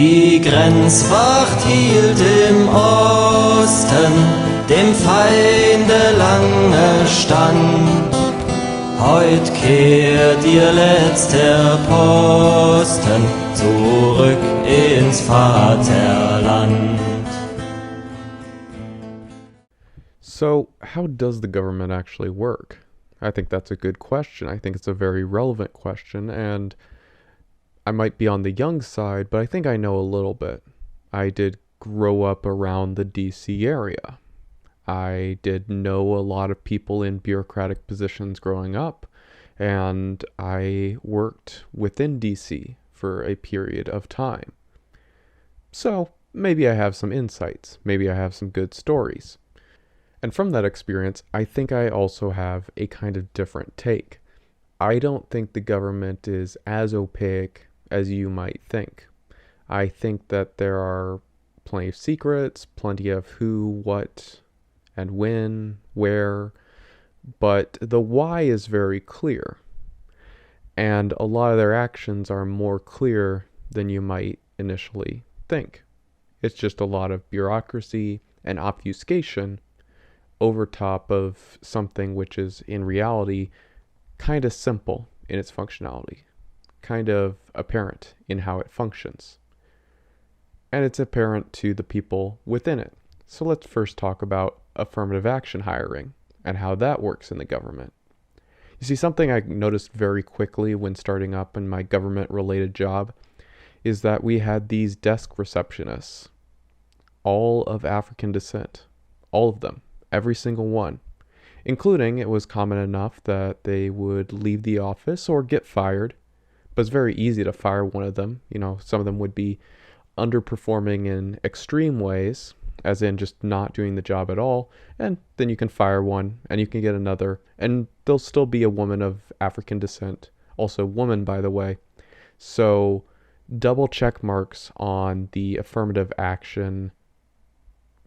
Die Grenzwacht hielt im Osten dem Feinde lange stand. Heut kehrt ihr letzter Posten zurück ins Vaterland. So, how does the government actually work? I think that's a good question. I think it's a very relevant question, and I might be on the young side, but I think I know a little bit. I did grow up around the DC area. I did know a lot of people in bureaucratic positions growing up, and I worked within DC for a period of time. So, maybe I have some insights. Maybe I have some good stories. And from that experience, I think I also have a kind of different take. I don't think the government is as opaque as you might think. I think that there are plenty of secrets, plenty of who, what, and when, where, but the why is very clear. And a lot of their actions are more clear than you might initially think. It's just a lot of bureaucracy and obfuscation over top of something which is in reality kind of simple in its functionality, kind of apparent in how it functions. And it's apparent to the people within it. So let's first talk about affirmative action hiring and how that works in the government. You see, something I noticed very quickly when starting up in my government-related job is that we had these desk receptionists, all of African descent, all of them. Every single one, including it was common enough that they would leave the office or get fired, but it's very easy to fire one of them. You know, some of them would be underperforming in extreme ways, as in just not doing the job at all, and then you can fire one and you can get another, and there'll still be a woman of African descent, also woman by the way. So double check marks on the affirmative action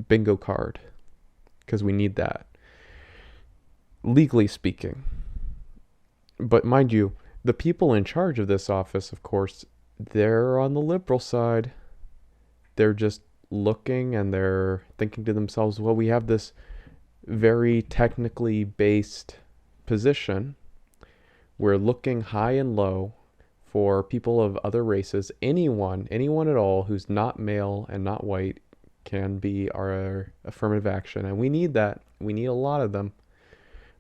bingo card, because we need that, legally speaking. But mind you, the people in charge of this office, of course, they're on the liberal side. They're just looking and they're thinking to themselves, well, we have this very technically based position. We're looking high and low for people of other races. Anyone at all who's not male and not white can be our affirmative action, and we need that. We need a lot of them,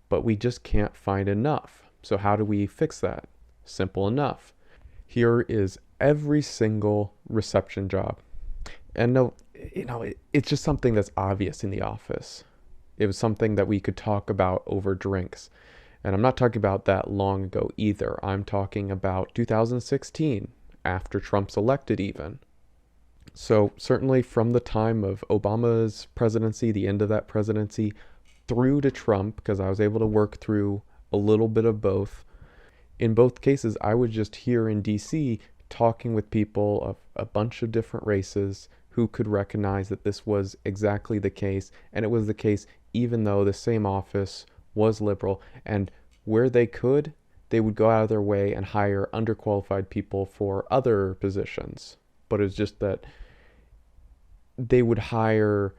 but we just can't find enough. So how do we fix that? Simple enough. Here is every single reception job. And no, it's just something that's obvious in the office. It was something that we could talk about over drinks. And I'm not talking about that long ago either. I'm talking about 2016, after Trump's elected even. So certainly from the time of Obama's presidency, the end of that presidency, through to Trump, because I was able to work through a little bit of both. In both cases, I was just here in DC talking with people of a bunch of different races who could recognize that this was exactly the case. And it was the case even though the same office was liberal. And where they could, they would go out of their way and hire underqualified people for other positions. But it's just that they would hire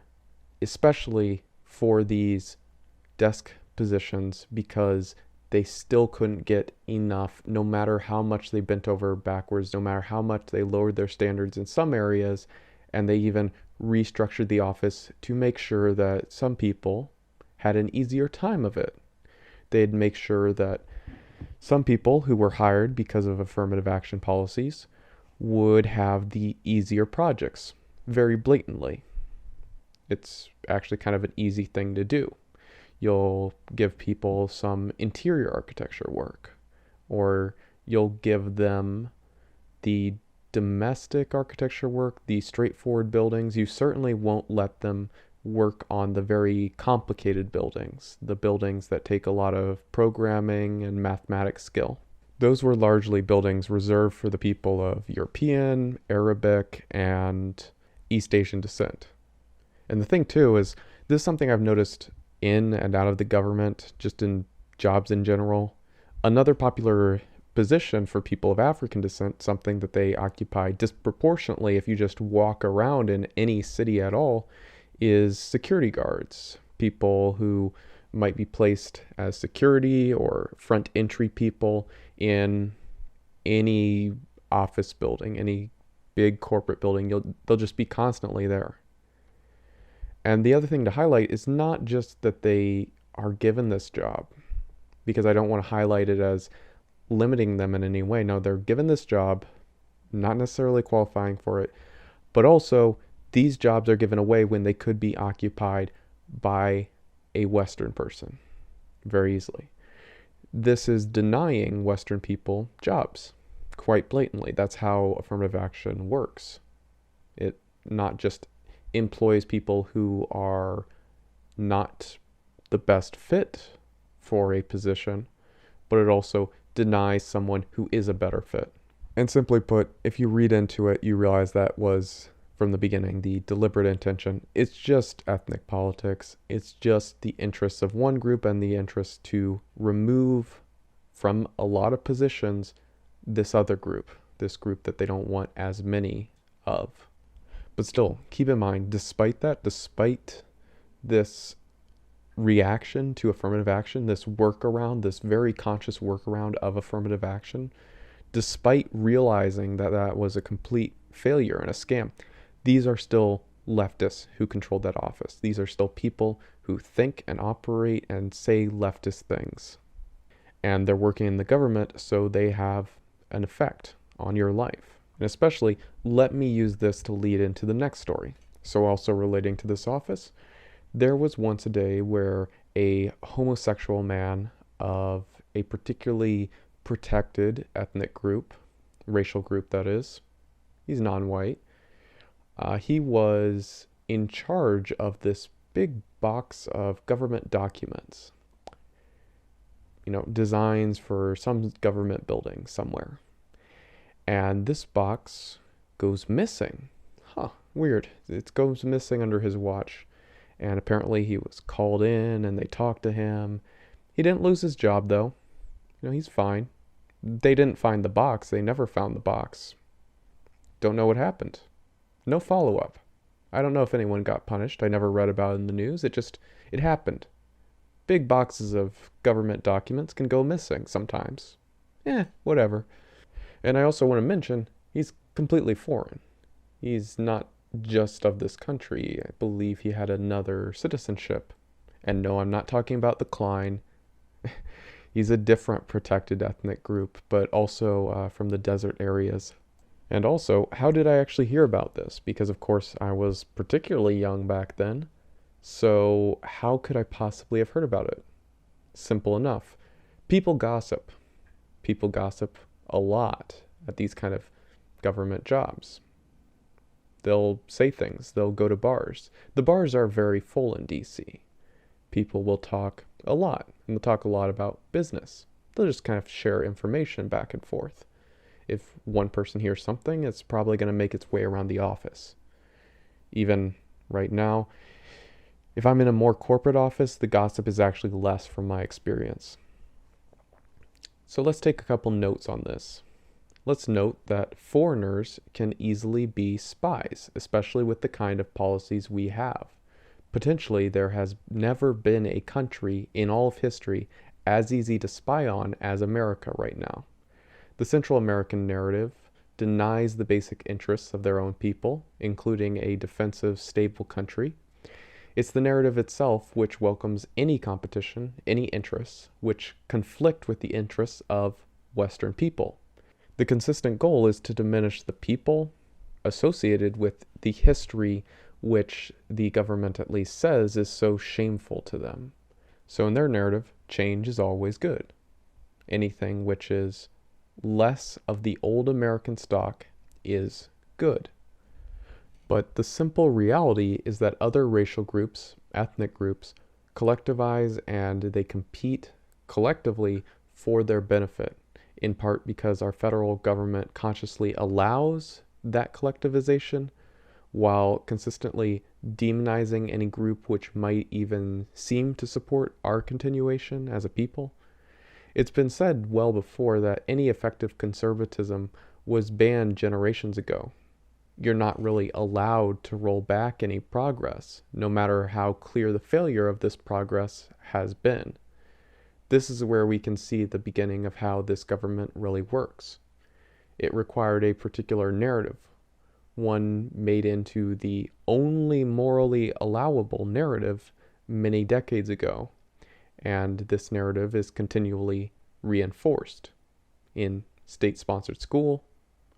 especially for these desk positions because they still couldn't get enough, no matter how much they bent over backwards, no matter how much they lowered their standards in some areas, and they even restructured the office to make sure that some people had an easier time of it. They'd make sure that some people who were hired because of affirmative action policies would have the easier projects, very blatantly. It's actually kind of an easy thing to do. You'll give people some interior architecture work, or you'll give them the domestic architecture work, the straightforward buildings. You certainly won't let them work on the very complicated buildings, the buildings that take a lot of programming and mathematics skill. Those were largely buildings reserved for the people of European, Arabic, and East Asian descent. And the thing too is, this is something I've noticed in and out of the government, just in jobs in general. Another popular position for people of African descent, something that they occupy disproportionately if you just walk around in any city at all, is security guards. People who might be placed as security or front entry people in any office building, any big corporate building. They'll just be constantly there. And the other thing to highlight is not just that they are given this job, because I don't want to highlight it as limiting them in any way. No, they're given this job, not necessarily qualifying for it, but also these jobs are given away when they could be occupied by a Western person very easily. This is denying Western people jobs quite blatantly. That's how affirmative action works. It not just employs people who are not the best fit for a position, but it also denies someone who is a better fit. And simply put, if you read into it, you realize that was, from the beginning, the deliberate intention. It's just ethnic politics. It's just the interests of one group and the interest to remove from a lot of positions this other group, this group that they don't want as many of. But still, keep in mind, despite that, despite this reaction to affirmative action, this workaround, this very conscious workaround of affirmative action, despite realizing that that was a complete failure and a scam, these are still leftists who controlled that office. These are still people who think and operate and say leftist things. And they're working in the government, so they have an effect on your life. And especially, let me use this to lead into the next story. So also relating to this office, there was once a day where a homosexual man of a particularly protected ethnic group, racial group that is, he's non-white, he was in charge of this big box of government documents, designs for some government building somewhere. And this box goes missing. Weird. It goes missing under his watch. And apparently he was called in and they talked to him. He didn't lose his job though. He's fine. They didn't find the box. They never found the box. Don't know what happened. No follow-up. I don't know if anyone got punished. I never read about it in the news. It happened. Big boxes of government documents can go missing sometimes. Whatever. And I also want to mention, he's completely foreign. He's not just of this country. I believe he had another citizenship. And no, I'm not talking about the Klein. He's a different protected ethnic group, but also from the desert areas. And also, how did I actually hear about this? Because of course I was particularly young back then. So how could I possibly have heard about it? Simple enough. People gossip. People gossip a lot at these kind of government jobs. They'll say things. They'll go to bars. The bars are very full in DC. People will talk a lot, and they'll talk a lot about business. They'll just kind of share information back and forth. If one person hears something, it's probably going to make its way around the office. Even right now, if I'm in a more corporate office, the gossip is actually less from my experience. So let's take a couple notes on this. Let's note that foreigners can easily be spies, especially with the kind of policies we have. Potentially, there has never been a country in all of history as easy to spy on as America right now. The Central American narrative denies the basic interests of their own people, including a defensive, stable country. It's the narrative itself which welcomes any competition, any interests, which conflict with the interests of Western people. The consistent goal is to diminish the people associated with the history which the government at least says is so shameful to them. So in their narrative, change is always good. Anything which is less of the old American stock is good. But the simple reality is that other racial groups, ethnic groups, collectivize and they compete collectively for their benefit, in part because our federal government consciously allows that collectivization while consistently demonizing any group which might even seem to support our continuation as a people. It's been said well before that any effective conservatism was banned generations ago. You're not really allowed to roll back any progress, no matter how clear the failure of this progress has been. This is where we can see the beginning of how this government really works. It required a particular narrative, one made into the only morally allowable narrative many decades ago, and this narrative is continually reinforced in state-sponsored school,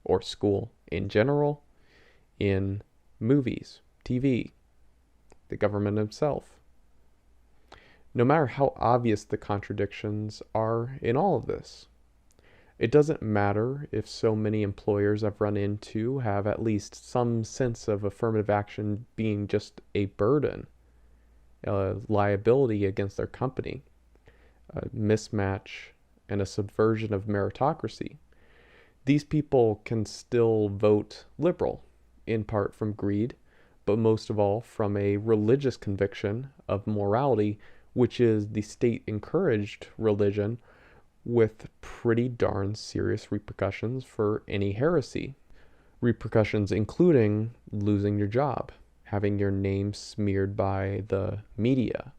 or school in general, in movies, TV, the government itself. No matter how obvious the contradictions are in all of this, it doesn't matter if so many employers I've run into have at least some sense of affirmative action being just a burden, a liability against their company, a mismatch, and a subversion of meritocracy. These people can still vote liberal, in part from greed, but most of all from a religious conviction of morality, which is the state-encouraged religion with pretty darn serious repercussions for any heresy. Repercussions including losing your job, having your name smeared by the media,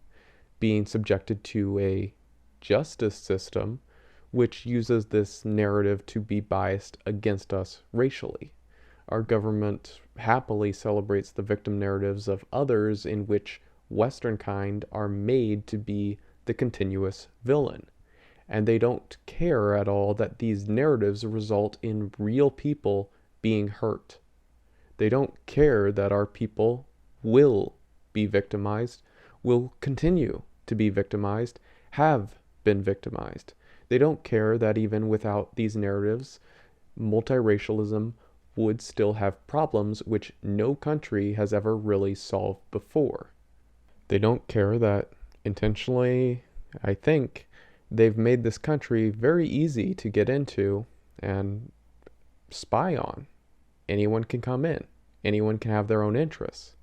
being subjected to a justice system which uses this narrative to be biased against us racially. Our government happily celebrates the victim narratives of others in which Western kind are made to be the continuous villain. And they don't care at all that these narratives result in real people being hurt. They don't care that our people will be victimized, will continue to be victimized, have been victimized. They don't care that even without these narratives, multiracialism would still have problems which no country has ever really solved before. They don't care that intentionally, I think, they've made this country very easy to get into and spy on. Anyone can come in. Anyone can have their own interests.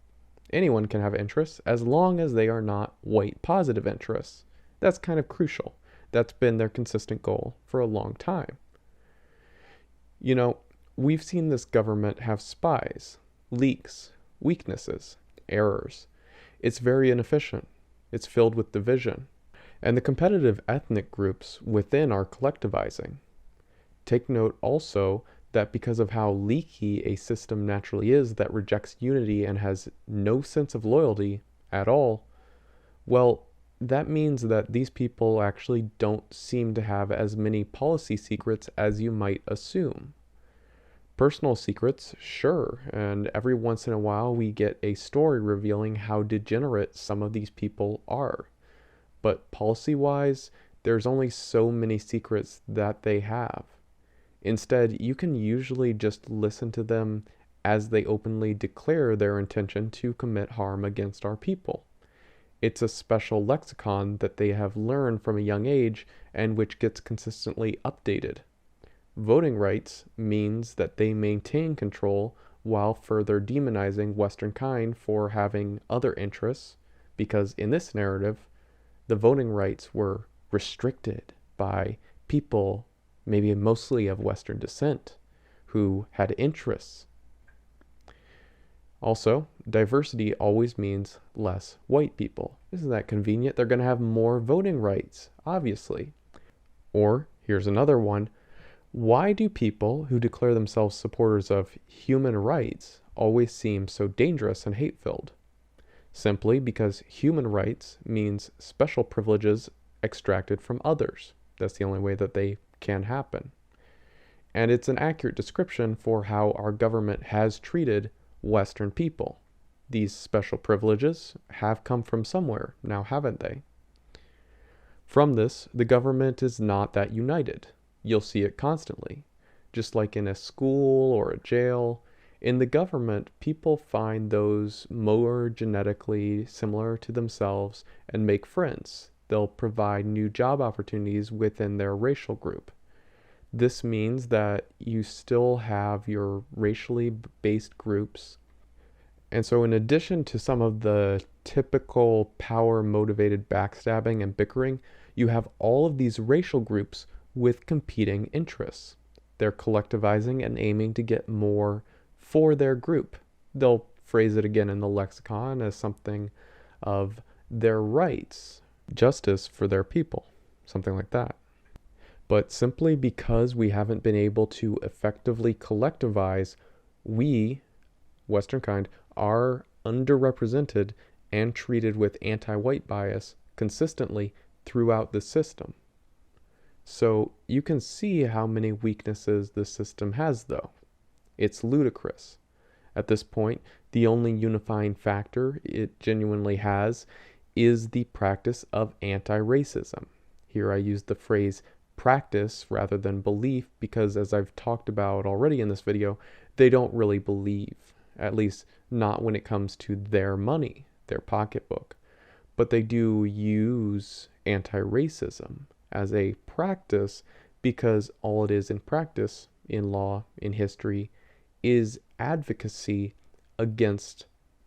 Anyone can have interests as long as they are not white positive interests. That's kind of crucial. That's been their consistent goal for a long time. You know, we've seen this government have spies, leaks, weaknesses, errors. It's very inefficient. It's filled with division. And the competitive ethnic groups within are collectivizing. Take note also that because of how leaky a system naturally is that rejects unity and has no sense of loyalty at all, well, that means that these people actually don't seem to have as many policy secrets as you might assume. Personal secrets, sure, and every once in a while we get a story revealing how degenerate some of these people are. But policy-wise, there's only so many secrets that they have. Instead, you can usually just listen to them as they openly declare their intention to commit harm against our people. It's a special lexicon that they have learned from a young age and which gets consistently updated. Voting rights means that they maintain control while further demonizing Western kind for having other interests, because in this narrative, the voting rights were restricted by people, maybe mostly of Western descent, who had interests. Also, diversity always means less white people. Isn't that convenient? They're going to have more voting rights, obviously. Or, here's another one. Why do people who declare themselves supporters of human rights always seem so dangerous and hate-filled? Simply because human rights means special privileges extracted from others. That's the only way that they can happen. And it's an accurate description for how our government has treated Western people. These special privileges have come from somewhere, now haven't they? From this, the government is not that united. You'll see it constantly. Just like in a school or a jail, in the government, people find those more genetically similar to themselves and make friends. They'll provide new job opportunities within their racial group. This means that you still have your racially based groups. And so in addition to some of the typical power-motivated backstabbing and bickering, You have all of these racial groups with competing interests. They're collectivizing and aiming to get more for their group. They'll phrase it again in the lexicon as something of their rights, justice for their people, something like that. But simply because we haven't been able to effectively collectivize, we, Western kind, are underrepresented and treated with anti-white bias consistently throughout the system. So you can see how many weaknesses the system has, though. It's ludicrous. At this point, the only unifying factor it genuinely has is the practice of anti-racism. Here I use the phrase practice rather than belief because, as I've talked about already in this video, they don't really believe, at least not when it comes to their money, their pocketbook. But they do use anti-racism as a practice because all it is in practice, in law, in history, is advocacy against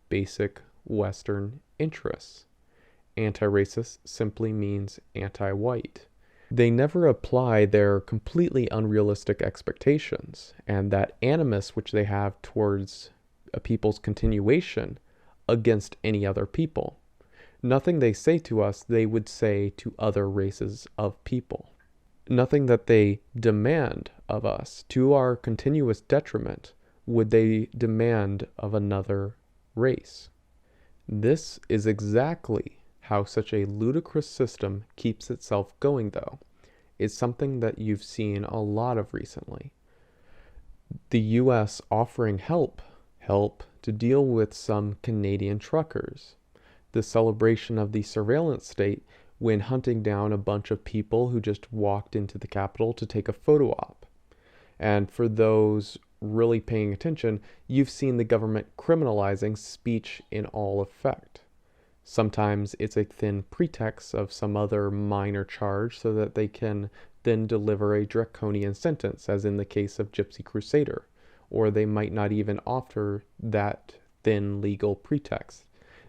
basic Western interests. Anti-racist simply means anti-white. They never apply their completely unrealistic expectations and that animus which they have towards a people's continuation against any other people. Nothing they say to us, they would say to other races of people. Nothing that they demand of us, to our continuous detriment, would they demand of another race. This is exactly how such a ludicrous system keeps itself going, though. It's something that you've seen a lot of recently. The US offering help to deal with some Canadian truckers. The celebration of the surveillance state when hunting down a bunch of people who just walked into the Capitol to take a photo op. And for those really paying attention, you've seen the government criminalizing speech in all effect. Sometimes it's a thin pretext of some other minor charge so that they can then deliver a draconian sentence, as in the case of Gypsy Crusader, or they might not even offer that thin legal pretext.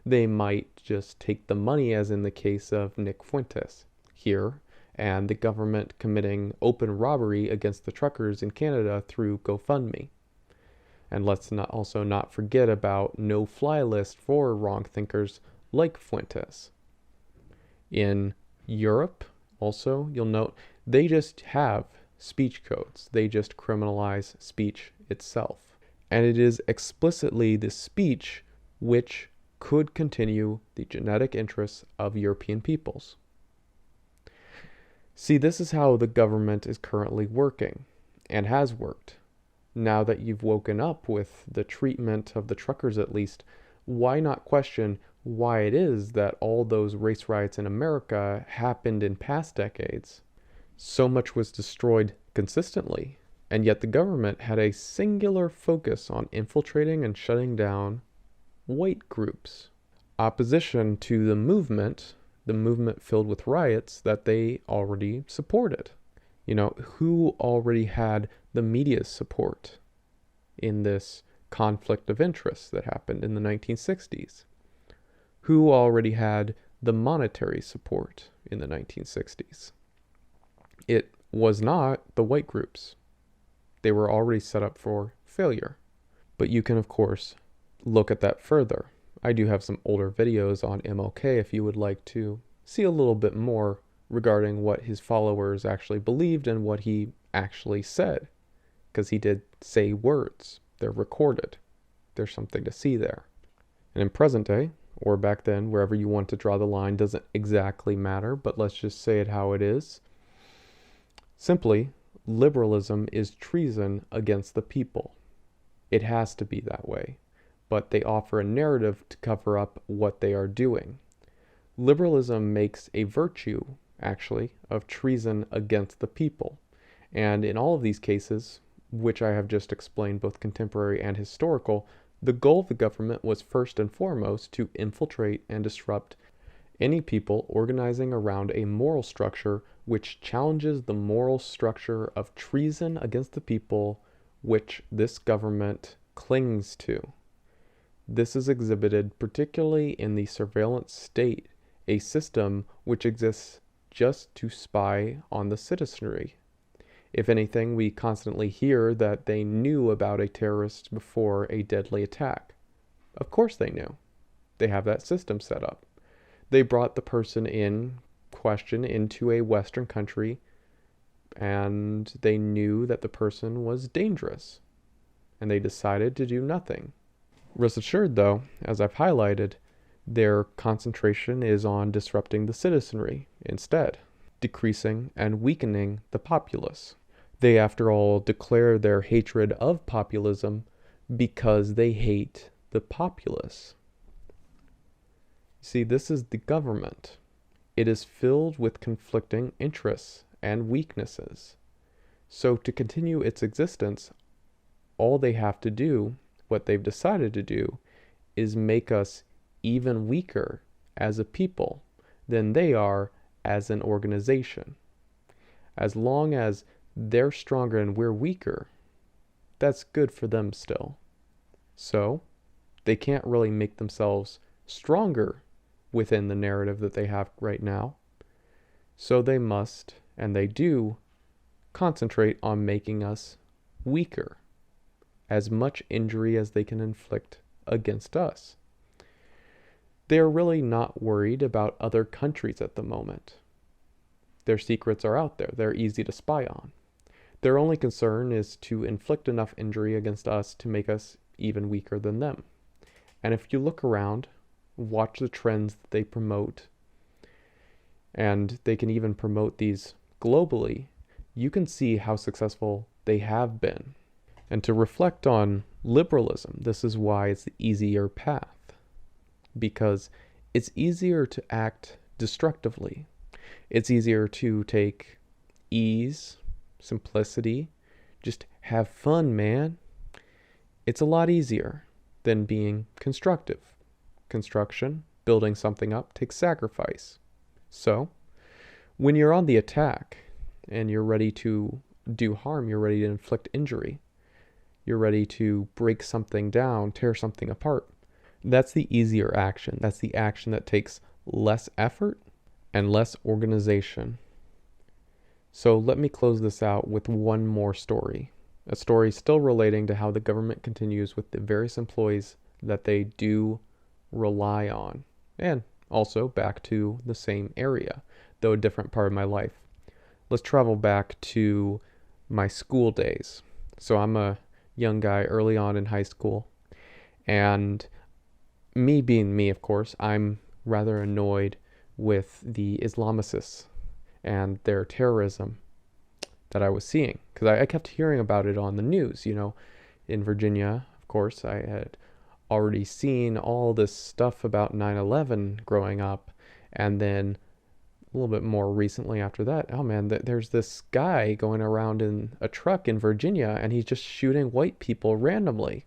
They might just take the money, as in the case of Nick Fuentes here, and the government committing open robbery against the truckers in Canada through GoFundMe. And let's not forget about no-fly list for wrong thinkers like Fuentes. In Europe, also, you'll note, they just have speech codes. They just criminalize speech itself. And it is explicitly the speech which could continue the genetic interests of European peoples. See, this is how the government is currently working, and has worked. Now that you've woken up with the treatment of the truckers at least, why not question why it is that all those race riots in America happened in past decades? So much was destroyed consistently, and yet the government had a singular focus on infiltrating and shutting down white groups. Opposition to the movement filled with riots that they already supported. You know, who already had the media's support in this conflict of interest that happened in the 1960s? Who already had the monetary support in the 1960s? It was not the white groups. They were already set up for failure. But you can, of course, look at that further. I do have some older videos on MLK if you would like to see a little bit more regarding what his followers actually believed and what he actually said. Because he did say words. They're recorded. There's something to see there. And in present day, or back then, wherever you want to draw the line doesn't exactly matter, but let's just say it how it is. Simply, liberalism is treason against the people. It has to be that way. But they offer a narrative to cover up what they are doing. Liberalism makes a virtue, actually, of treason against the people. And in all of these cases, which I have just explained, both contemporary and historical, the goal of the government was first and foremost to infiltrate and disrupt any people organizing around a moral structure which challenges the moral structure of treason against the people which this government clings to. This is exhibited particularly in the surveillance state, a system which exists just to spy on the citizenry. If anything, we constantly hear that they knew about a terrorist before a deadly attack. Of course they knew. They have that system set up. They brought the person in question into a Western country, and they knew that the person was dangerous, and they decided to do nothing. Rest assured, though, as I've highlighted, their concentration is on disrupting the citizenry instead, decreasing and weakening the populace. They, after all, declare their hatred of populism because they hate the populace. See, this is the government. It is filled with conflicting interests and weaknesses. So to continue its existence, all they have to do, what they've decided to do, is make us even weaker as a people than they are as an organization. As long as they're stronger and we're weaker, that's good for them still. So they can't really make themselves stronger within the narrative that they have right now. So they must, and they do, concentrate on making us weaker. As much injury as they can inflict against us. They are really not worried about other countries at the moment. Their secrets are out there. They're easy to spy on. Their only concern is to inflict enough injury against us to make us even weaker than them. And if you look around, watch the trends that they promote, and they can even promote these globally, you can see how successful they have been. And to reflect on liberalism, this is why it's the easier path. Because it's easier to act destructively. It's easier to take ease, simplicity, just have fun, man. It's a lot easier than being constructive. Construction, building something up, takes sacrifice. So, when you're on the attack and you're ready to do harm, you're ready to inflict injury, you're ready to break something down, tear something apart, that's the easier action. That's the action that takes less effort and less organization. So let me close this out with one more story. A story still relating to how the government continues with the various employees that they do rely on. And also back to the same area, though a different part of my life. Let's travel back to my school days. So I'm a young guy early on in high school, and me being me, of course, I'm rather annoyed with the Islamicists and their terrorism that I was seeing, because I kept hearing about it on the news. In Virginia, of course, I had already seen all this stuff about 9/11 growing up, and then a little bit more recently after that, oh man, there's this guy going around in a truck in Virginia, and he's just shooting white people randomly.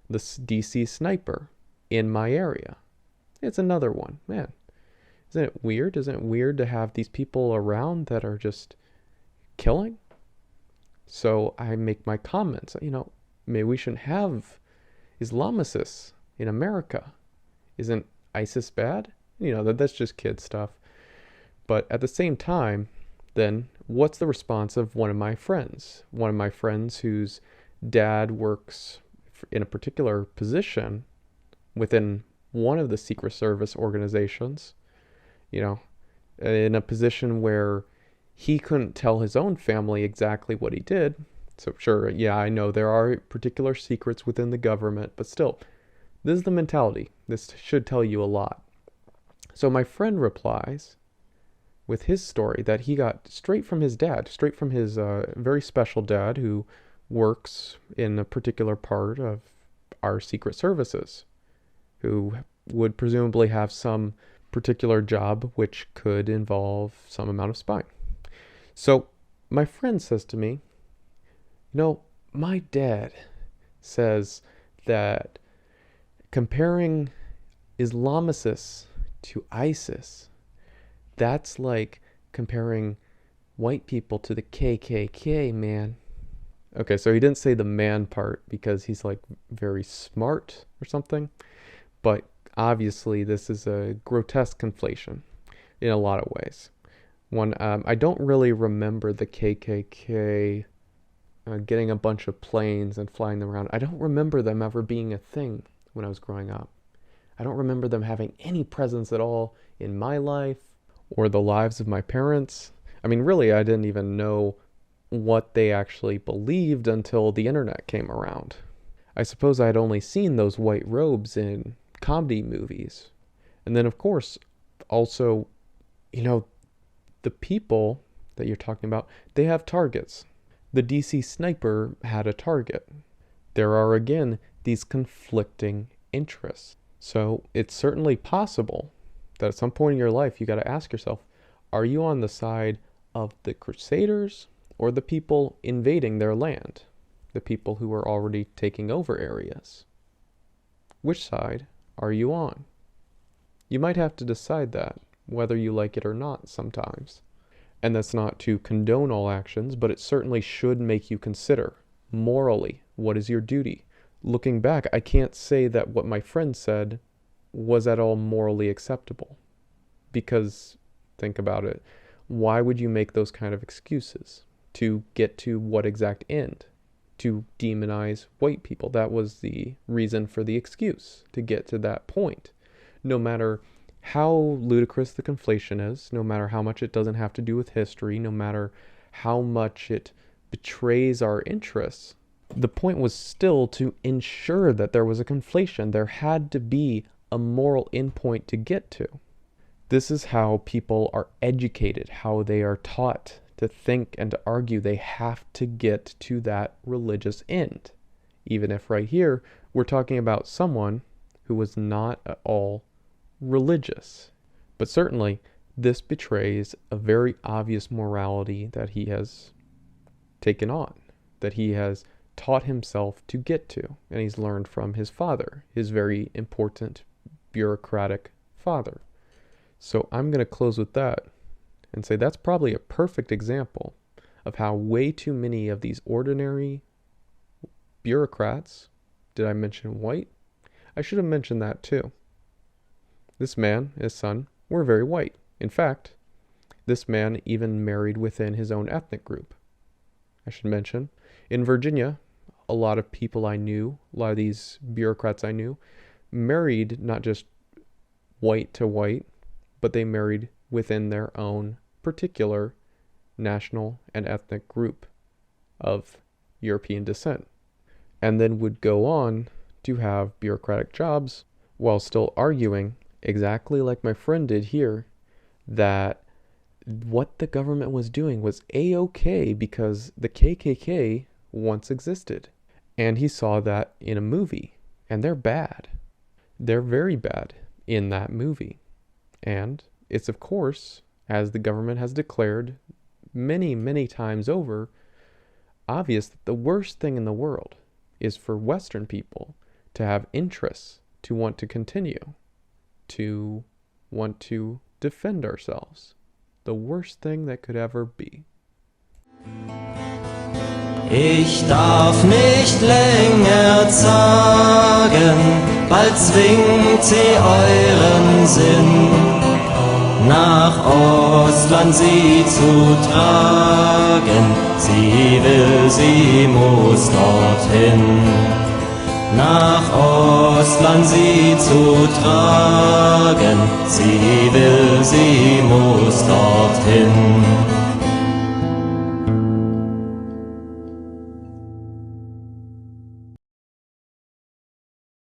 This DC sniper in my area. It's another one. Man, isn't it weird? Isn't it weird to have these people around that are just killing? So I make my comments, maybe we shouldn't have Islamicists in America. Isn't ISIS bad? That's just kid stuff. But at the same time, then, what's the response of one of my friends? One of my friends whose dad works in a particular position within one of the Secret Service organizations, in a position where he couldn't tell his own family exactly what he did. So sure, yeah, I know there are particular secrets within the government, but still, this is the mentality. This should tell you a lot. So my friend replies with his story that he got straight from his dad, straight from his very special dad who works in a particular part of our secret services, who would presumably have some particular job which could involve some amount of spying. So my friend says to me, my dad says that comparing Islamicists to ISIS, that's like comparing white people to the KKK, man. Okay, so he didn't say the man part because he's like very smart or something, but obviously this is a grotesque conflation. in a lot of ways. One, I don't really remember the KKK getting a bunch of planes and flying them around. I don't remember them ever being a thing when I was growing up. I don't remember them having any presence at all in my life or the lives of my parents. I mean, really, I didn't even know what they actually believed until the internet came around. I suppose I had only seen those white robes in comedy movies. And then, of course, also, the people that you're talking about, they have targets. The DC sniper had a target. There are, again, these conflicting interests. So it's certainly possible that at some point in your life, you got to ask yourself, are you on the side of the Crusaders or the people invading their land? The people who are already taking over areas? Which side are you on? You might have to decide that, whether you like it or not sometimes. And that's not to condone all actions, but it certainly should make you consider, morally, what is your duty? Looking back, I can't say that what my friend said was at all morally acceptable. Because, think about it, why would you make those kind of excuses? To get to what exact end? To demonize white people. That was the reason for the excuse, to get to that point. No matter how ludicrous the conflation is, no matter how much it doesn't have to do with history, no matter how much it betrays our interests, the point was still to ensure that there was a conflation. There had to be a moral endpoint to get to. This is how people are educated, how they are taught to think and to argue. They have to get to that religious end. Even if right here, we're talking about someone who was not at all religious. But certainly, this betrays a very obvious morality that he has taken on, that he has taught himself to get to, and he's learned from his father, his very important bureaucratic father. So I'm going to close with that and say that's probably a perfect example of how way too many of these ordinary bureaucrats, did I mention white? I should have mentioned that too. This man, his son, were very white. In fact, this man even married within his own ethnic group. I should mention, in Virginia, a lot of people I knew, a lot of these bureaucrats I knew, married not just white to white, but they married within their own particular national and ethnic group of European descent, and then would go on to have bureaucratic jobs while still arguing, exactly like my friend did here, that what the government was doing was A-okay because the KKK once existed. And he saw that in a movie, and they're bad. They're very bad in that movie. And it's, of course, as the government has declared many, many times over, obvious that the worst thing in the world is for Western people to have interests, to want to continue, to want to defend ourselves. The worst thing that could ever be. Ich darf nicht länger zagen, bald zwingt sie euren Sinn, nach Ostland sie zu tragen. Sie will, sie muss dorthin. Nach Ostland sie zu tragen. Sie will, sie muss dorthin.